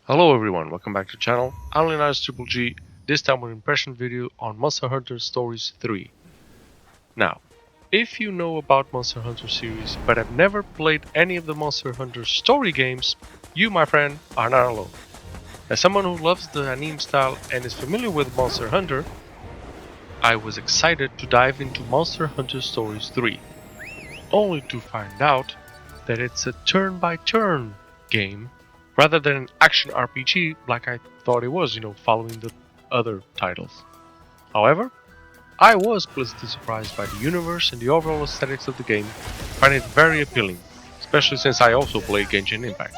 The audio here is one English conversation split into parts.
Hello everyone, welcome back to the channel. I'm Leonidas Triple G, this time with an impression video on Monster Hunter Stories 3. Now, if you know about Monster Hunter series but have never played any of the Monster Hunter story games, you, my friend, are not alone. As someone who loves the anime style and is familiar with Monster Hunter, I was excited to dive into Monster Hunter Stories 3, only to find out that it's a turn-by-turn game rather than an action RPG like I thought it was, following the other titles. However, I was pleasantly surprised by the universe and the overall aesthetics of the game, find it very appealing, especially since I also play Genshin Impact.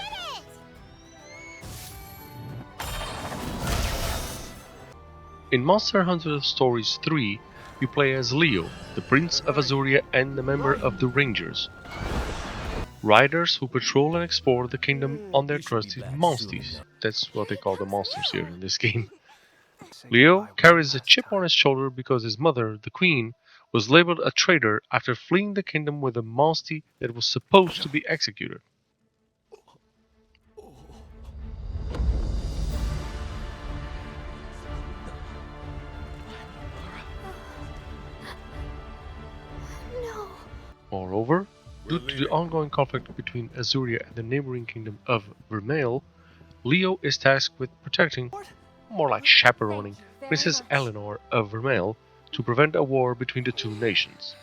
In Monster Hunter Stories 3, you play as Leo, the Prince of Azuria and a member of the Rangers, riders who patrol and explore the kingdom on their trusty monsties. That's what they call the monsters here in this game. Leo carries a chip on his shoulder because his mother, the queen, was labeled a traitor after fleeing the kingdom with a monstie that was supposed to be executed. No. Moreover, due to the ongoing conflict between Azuria and the neighboring kingdom of Vermeil, Leo is tasked with protecting, more like chaperoning, Princess Eleanor of Vermeil to prevent a war between the two nations.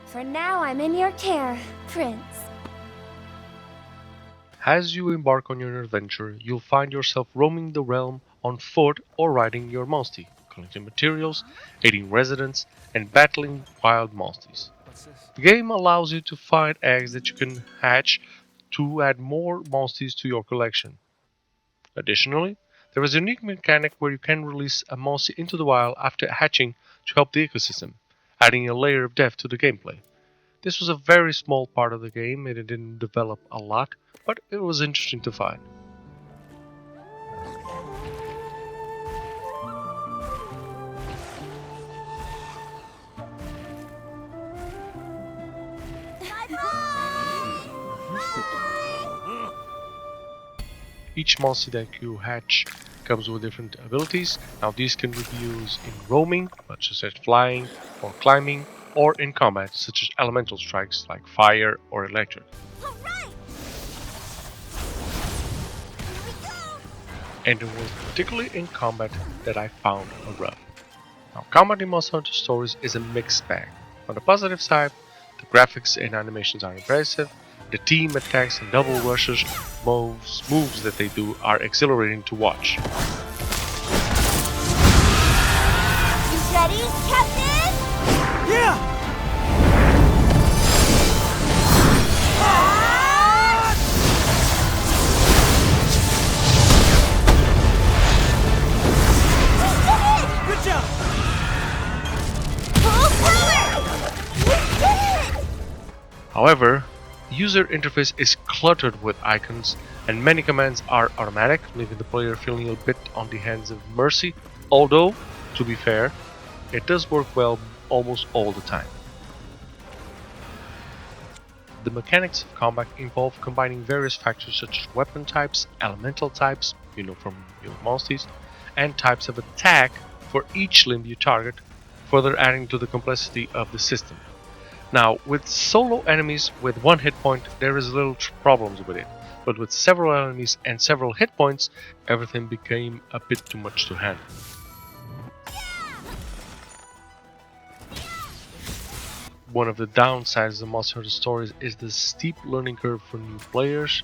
For now, I'm in your care, Prince. As you embark on your adventure, you'll find yourself roaming the realm on foot or riding your monstie, collecting materials, aiding residents, and battling wild monsties. The game allows you to find eggs that you can hatch to add more monsties to your collection. Additionally, there is a unique mechanic where you can release a monstie into the wild after hatching to help the ecosystem, adding a layer of depth to the gameplay. This was a very small part of the game and it didn't develop a lot, but it was interesting to find. Each monster that you hatch comes with different abilities. Now these can be used in roaming, such as flying or climbing, or in combat, such as elemental strikes like fire or electric. And it was particularly in combat that I found a rub. Now, combat in Monster Hunter Stories is a mixed bag. On the positive side, the graphics and animations are impressive, the team attacks and double rushes moves that they do are exhilarating to watch. You ready, Captain? Yeah! Good job! Full power! We did it! However, the user interface is cluttered with icons and many commands are automatic, leaving the player feeling a bit on the hands of mercy, although, to be fair, it does work well almost all the time. The mechanics of combat involve combining various factors such as weapon types, elemental types, from your monsties, and types of attack for each limb you target, further adding to the complexity of the system. Now, with solo enemies with one hit point, there is little problems with it, but with several enemies and several hit points, everything became a bit too much to handle. One of the downsides of Monster Hunter Stories is the steep learning curve for new players.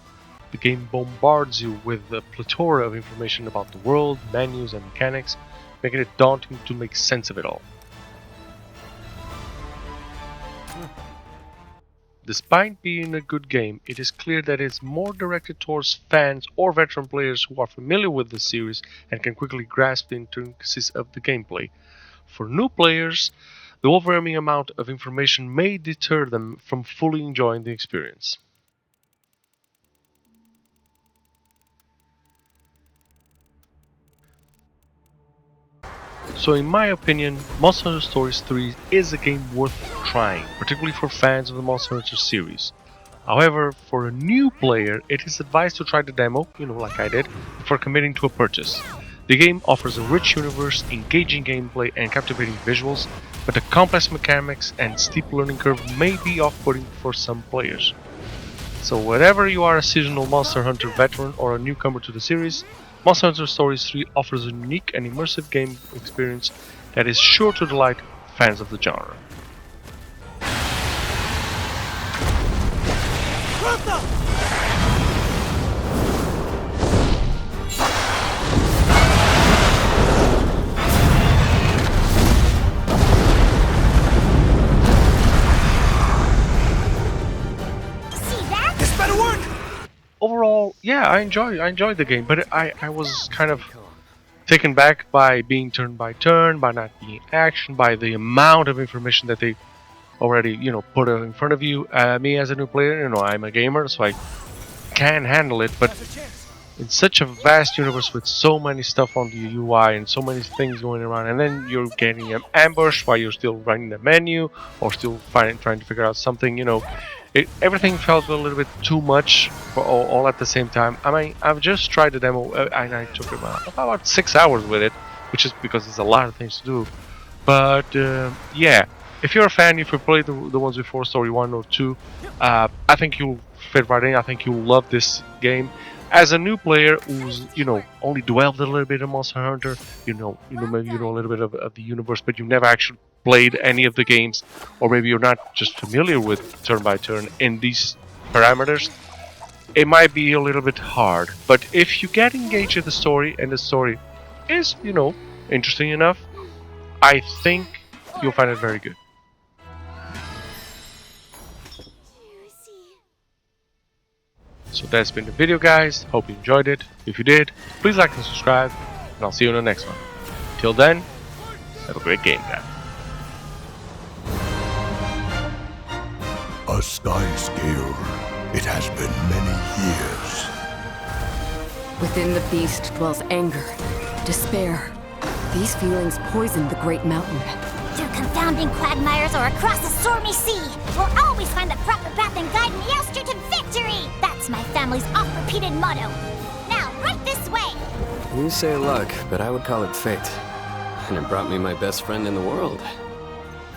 The game bombards you with a plethora of information about the world, menus, and mechanics, making it daunting to make sense of it all. Despite being a good game, it is clear that it's more directed towards fans or veteran players who are familiar with the series and can quickly grasp the intricacies of the gameplay. For new players, the overwhelming amount of information may deter them from fully enjoying the experience. So in my opinion, Monster Hunter Stories 3 is a game worth trying, particularly for fans of the Monster Hunter series. However, for a new player, it is advised to try the demo, like I did, before committing to a purchase. The game offers a rich universe, engaging gameplay, and captivating visuals, but the complex mechanics and steep learning curve may be off-putting for some players. So whether you are a seasonal Monster Hunter veteran or a newcomer to the series, Monster Hunter Stories 3 offers a unique and immersive game experience that is sure to delight fans of the genre. Overall, yeah, I enjoyed the game, but I was kind of taken back by being turn by turn, by not being action, by the amount of information that they already, put in front of you. Me as a new player, I'm a gamer, so I can handle it, but in such a vast universe with so many stuff on the UI and so many things going around, and then you're getting an ambush while you're still running the menu or still trying to figure out something, everything felt a little bit too much for all at the same time. I mean, I've just tried the demo and I took about 6 hours with it, which is because there's a lot of things to do. But yeah, if you're a fan, if you played the ones before, Story 1 or 2, I think you'll fit right in. I think you'll love this game. As a new player who's, only dwelled a little bit in Monster Hunter, maybe you know a little bit of the universe, but you've never actually played any of the games, or maybe you're not just familiar with turn by turn in these parameters, it might be a little bit hard. But if you get engaged in the story, and the story is, interesting enough, I think you'll find it very good. So that's been the video, guys. Hope you enjoyed it. If you did, please like and subscribe, and I'll see you in the next one. Till then, have a great game, guys. A sky scale. It has been many years. Within the beast dwells anger, despair. These feelings poison the great mountain. Through confounding quagmires or across a stormy sea, we'll always find the proper path and guide Meowster to victory! That's my family's oft-repeated motto. Now, right this way! You say luck, but I would call it fate. And it brought me my best friend in the world.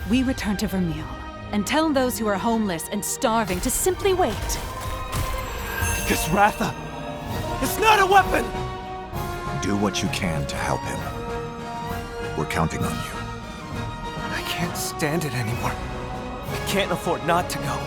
We return to Vermeil, and tell those who are homeless and starving to simply wait. Because Ratha is not a weapon! Do what you can to help him. We're counting on you. I can't stand it anymore. I can't afford not to go.